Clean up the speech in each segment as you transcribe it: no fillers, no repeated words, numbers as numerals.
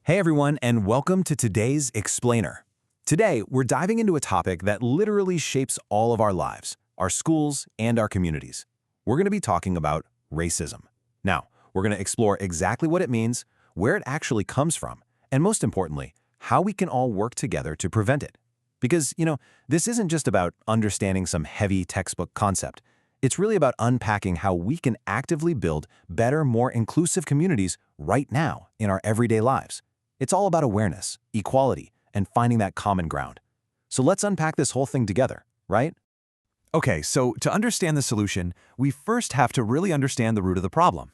Hey everyone, and welcome to today's Explainer. Today, we're diving into a topic that literally shapes all of our lives, our schools, and our communities. We're going to be talking about racism. Now, we're going to explore exactly what it means, where it actually comes from, and most importantly, how we can all work together to prevent it. Because, this isn't just about understanding some heavy textbook concept. It's really about unpacking how we can actively build better, more inclusive communities right now in our everyday lives. It's all about awareness, equality, and finding that common ground. So let's unpack this whole thing together, right? Okay, so to understand the solution, we first have to really understand the root of the problem.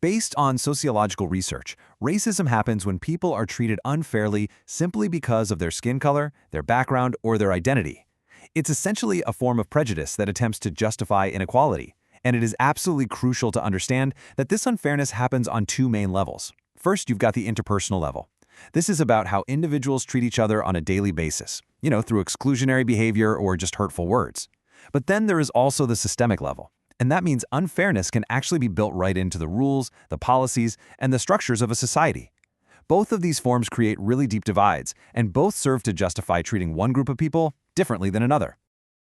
Based on sociological research, racism happens when people are treated unfairly simply because of their skin color, their background, or their identity. It's essentially a form of prejudice that attempts to justify inequality, and it is absolutely crucial to understand that this unfairness happens on two main levels. First, you've got the interpersonal level. This is about how individuals treat each other on a daily basis, through exclusionary behavior or just hurtful words. But then there is also the systemic level, and that means unfairness can actually be built right into the rules, the policies, and the structures of a society. Both of these forms create really deep divides, and both serve to justify treating one group of people differently than another.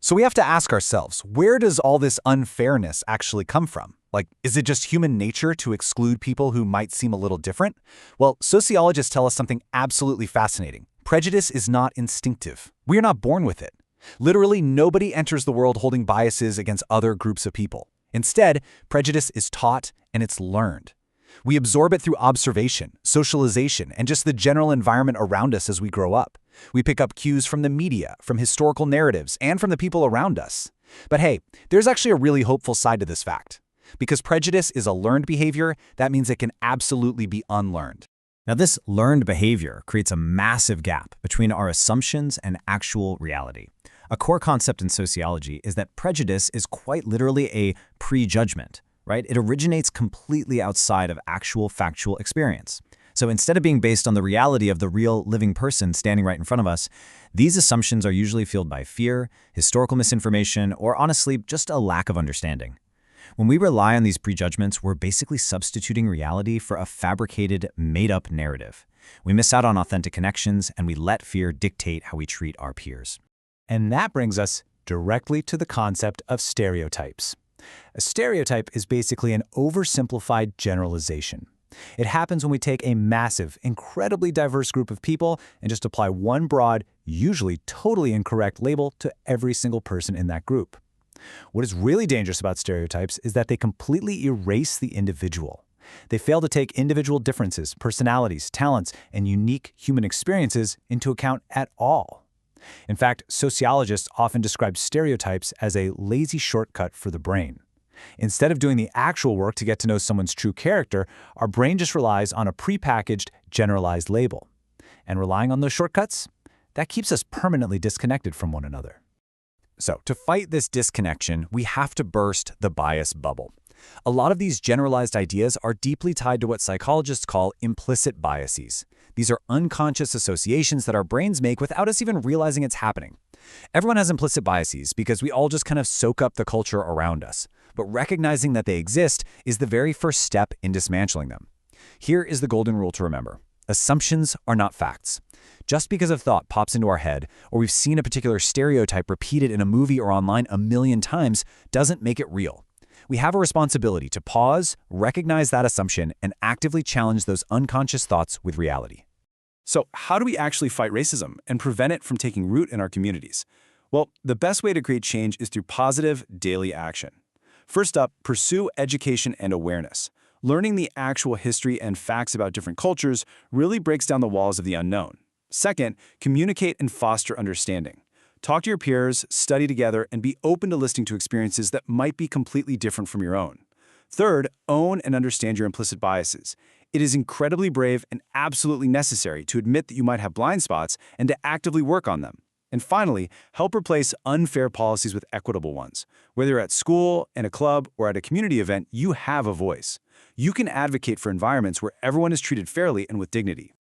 So we have to ask ourselves, where does all this unfairness actually come from? Is it just human nature to exclude people who might seem a little different? Well, sociologists tell us something absolutely fascinating. Prejudice is not instinctive. We are not born with it. Literally, nobody enters the world holding biases against other groups of people. Instead, prejudice is taught and it's learned. We absorb it through observation, socialization, and just the general environment around us as we grow up. We pick up cues from the media, from historical narratives, and from the people around us. But hey, there's actually a really hopeful side to this fact. Because prejudice is a learned behavior, that means it can absolutely be unlearned. Now, this learned behavior creates a massive gap between our assumptions and actual reality. A core concept in sociology is that prejudice is quite literally a prejudgment, right? It originates completely outside of actual factual experience. So instead of being based on the reality of the real living person standing right in front of us, these assumptions are usually fueled by fear, historical misinformation, or honestly, just a lack of understanding. When we rely on these prejudgments, we're basically substituting reality for a fabricated, made-up narrative. We miss out on authentic connections, and we let fear dictate how we treat our peers. And that brings us directly to the concept of stereotypes. A stereotype is basically an oversimplified generalization. It happens when we take a massive, incredibly diverse group of people and just apply one broad, usually totally incorrect label to every single person in that group. What is really dangerous about stereotypes is that they completely erase the individual. They fail to take individual differences, personalities, talents, and unique human experiences into account at all. In fact, sociologists often describe stereotypes as a lazy shortcut for the brain. Instead of doing the actual work to get to know someone's true character, our brain just relies on a prepackaged, generalized label. And relying on those shortcuts, that keeps us permanently disconnected from one another. So, to fight this disconnection, we have to burst the bias bubble. A lot of these generalized ideas are deeply tied to what psychologists call implicit biases. These are unconscious associations that our brains make without us even realizing it's happening. Everyone has implicit biases because we all just kind of soak up the culture around us. But recognizing that they exist is the very first step in dismantling them. Here is the golden rule to remember. Assumptions are not facts. Just because a thought pops into our head, or we've seen a particular stereotype repeated in a movie or online a million times, doesn't make it real. We have a responsibility to pause, recognize that assumption, and actively challenge those unconscious thoughts with reality. So how do we actually fight racism and prevent it from taking root in our communities? Well, the best way to create change is through positive daily action. First up, pursue education and awareness. Learning the actual history and facts about different cultures really breaks down the walls of the unknown. Second, communicate and foster understanding. Talk to your peers, study together, and be open to listening to experiences that might be completely different from your own. Third, own and understand your implicit biases. It is incredibly brave and absolutely necessary to admit that you might have blind spots and to actively work on them. And finally, help replace unfair policies with equitable ones. Whether you're at school, in a club, or at a community event, you have a voice. You can advocate for environments where everyone is treated fairly and with dignity.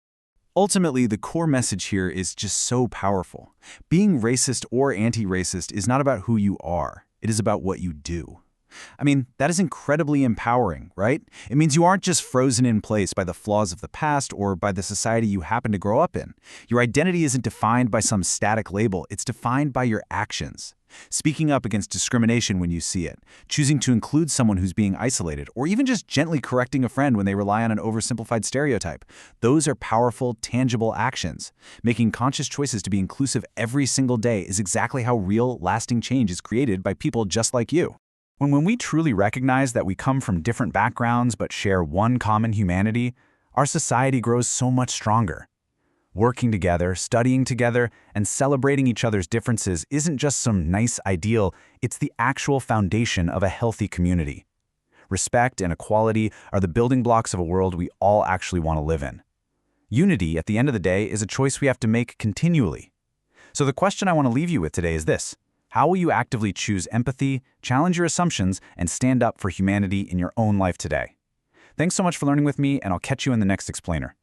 Ultimately, the core message here is just so powerful. Being racist or anti-racist is not about who you are. It is about what you do. I mean, that is incredibly empowering, right? It means you aren't just frozen in place by the flaws of the past or by the society you happen to grow up in. Your identity isn't defined by some static label, it's defined by your actions. Speaking up against discrimination when you see it, choosing to include someone who's being isolated, or even just gently correcting a friend when they rely on an oversimplified stereotype. Those are powerful, tangible actions. Making conscious choices to be inclusive every single day is exactly how real, lasting change is created by people just like you. When we truly recognize that we come from different backgrounds but share one common humanity, our society grows so much stronger. Working together, studying together, and celebrating each other's differences isn't just some nice ideal, it's the actual foundation of a healthy community. Respect and equality are the building blocks of a world we all actually want to live in. Unity, at the end of the day, is a choice we have to make continually. So the question I want to leave you with today is this: how will you actively choose empathy, challenge your assumptions, and stand up for humanity in your own life today? Thanks so much for learning with me, and I'll catch you in the next explainer.